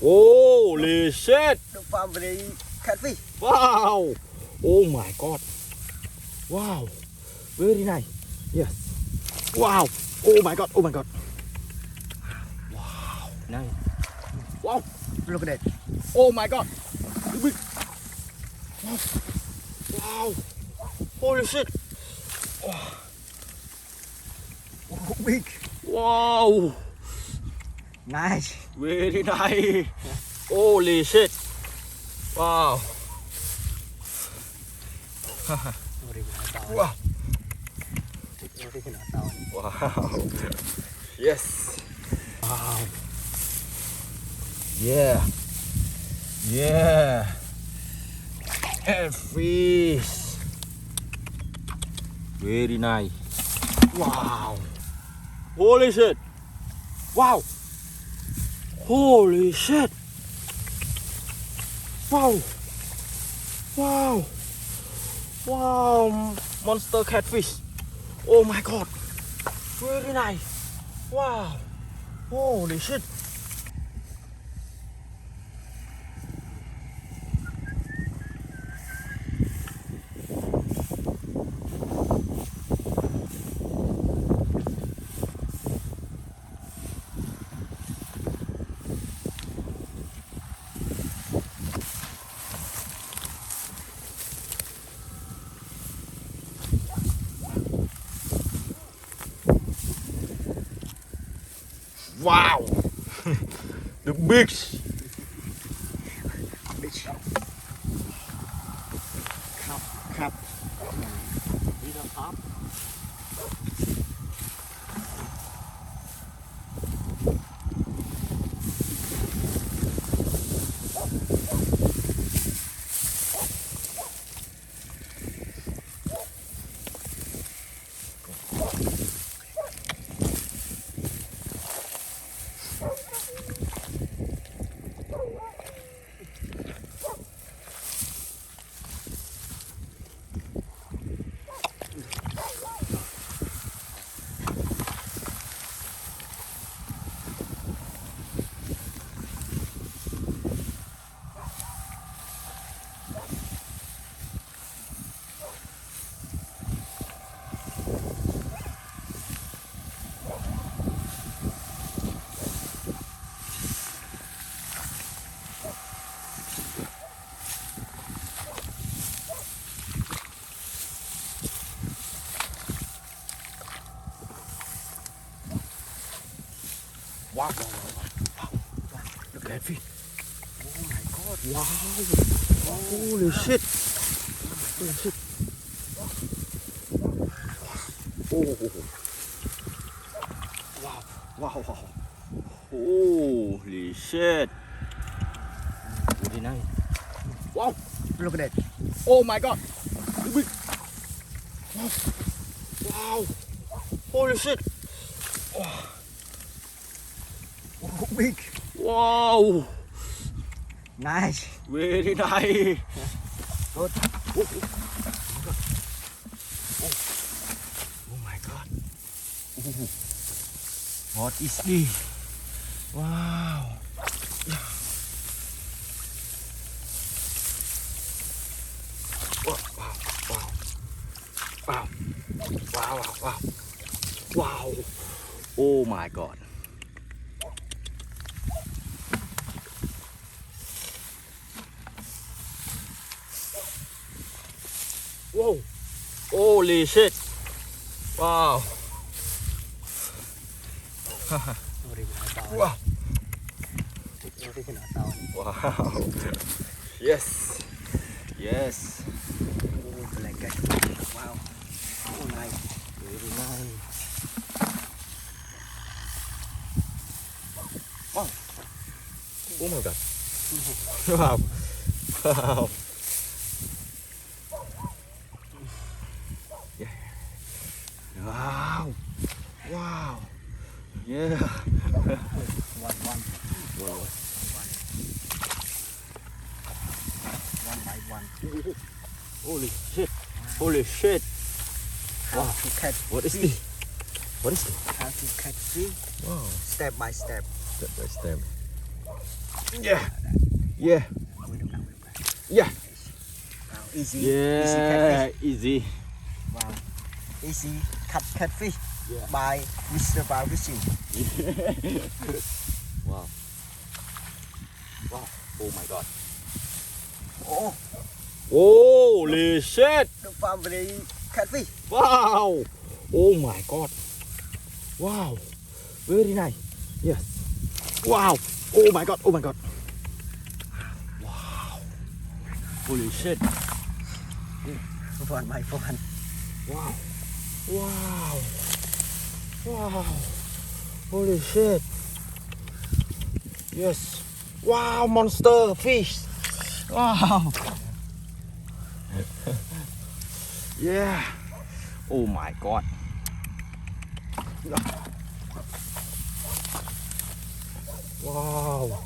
Holy shit! The family catfish. Wow! Oh my god! Wow! Very nice. Yes. Wow! Oh my god! Oh my god! Wow! Nice. Wow! Look at that. Oh my god! Big. Wow! Wow! Holy shit! Big. Wow! Nice. Very nice. Holy shit! Wow! Wow! Wow! Yes! Wow! Yeah! Yeah! And fish! Very nice! Wow! Holy shit! Wow! Holy shit! Wow! Wow! Wow! Monster catfish! Oh my god! Very nice! Wow! Holy shit! Wow! The beach! Beach. Crab. Little up. Wow! Wow! Wow! Wow! Look at that fish! Oh my god. Wow! Holy shit! Holy shit! Oh! Wow! Wow! Wow! Holy shit! Very nice! Wow! Look at that. Oh my god! Big. Wow! Wow! Holy shit! Big. Wow! Nice. Very nice! Good. Oh my god! What is this? Wow! Wow! Wow! Wow! Wow! Wow! Wow! Wow! Oh my god! Whoa! Holy shit! Wow! Wow! Wow! Yes! Yes! Oh, like that. Wow. Oh, nice. Very nice! Wow! Oh my god! Wow! Wow! Yeah. Wow! Wow! Yeah! One Wow. by one. Holy shit! Holy shit! How Wow. to catch What is fish. this? What is this? How to catch fish Wow! step by step. Step by step. Yeah. Yeah. Yeah. Wow, easy. Easy catfish. Yeah. Easy. Wow. Easy catfish Yeah. by Mr. Bao Fishing. Wow. Wow. Oh my god. Oh, Holy shit. the family catfish. Wow. Oh my god. Wow. Very nice. Yes. Wow. Oh my god. Oh my god. Wow. Holy shit. One by one. Wow. Wow. Wow. Holy shit. Yes. Wow, monster fish. Wow. Yeah. Oh my god. Wow.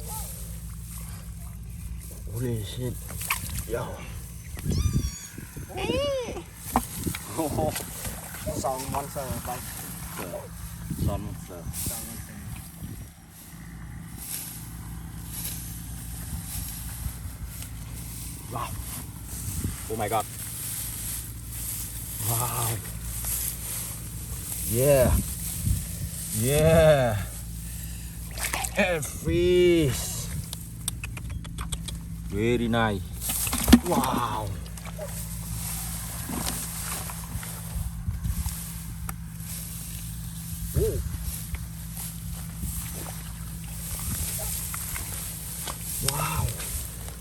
Holy shit. Yo. Oh, Song monster by some monster. song monster. Wow. Oh my god. Wow. Yeah. Yeah. And fish. Very nice. Wow. Oh. Wow.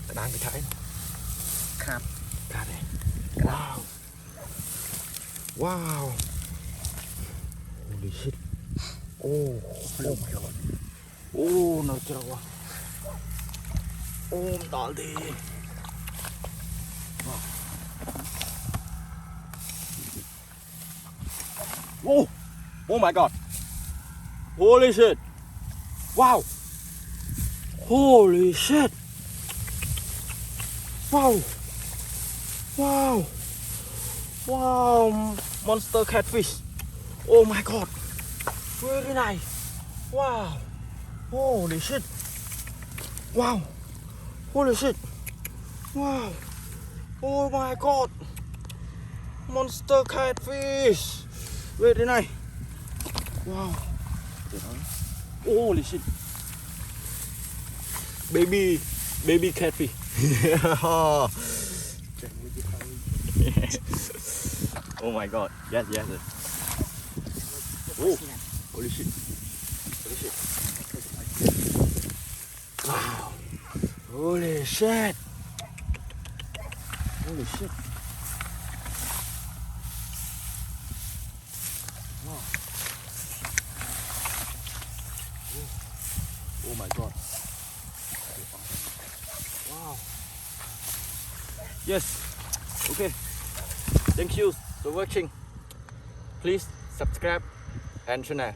Cái đang bị thấy. Crab. Cả đây. Wow. Wow. Holy shit. Oh. Oh my god. Oh, nó chưa quá. Ôm tỏ đi. Oh. Oh my god. Holy shit. Wow. Holy shit. Wow. Wow. Wow. Monster catfish. Oh my god. Very nice. Wow. Holy shit. Wow. Holy shit. Wow. Oh my god. Monster catfish. Very nice. Wow. Holy shit. Baby catfish. Oh my god. Yes. Oh. Holy shit. Holy shit. Wow. Holy shit. Holy shit. Wow. Oh my god. Wow. Yes. Okay. Thank you for watching. Please subscribe and share.